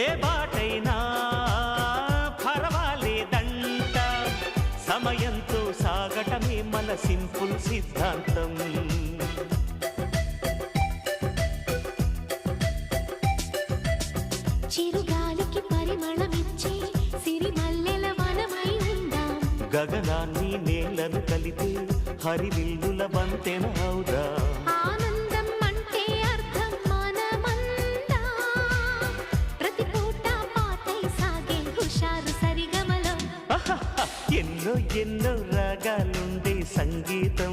ఏ బాటైనా పర్వాలేదంట, సమయంతో సాగటమే మన సింపుల్ సిద్ధాంతం. చిరుగాలికి పరిమళమిచ్చే సిరిమల్లెల వనమై ఉందాం, గగనాన్ని నేలను కలిపే హరివిల్లుల వంతెన అవుదాం. ఆనందం అంటే అర్థం మనమందా, ప్రతి పూట పాటై సాగే హుషారు సరిగమలో. ఎన్నో ఎన్నో రాగాలుండే సంగీతం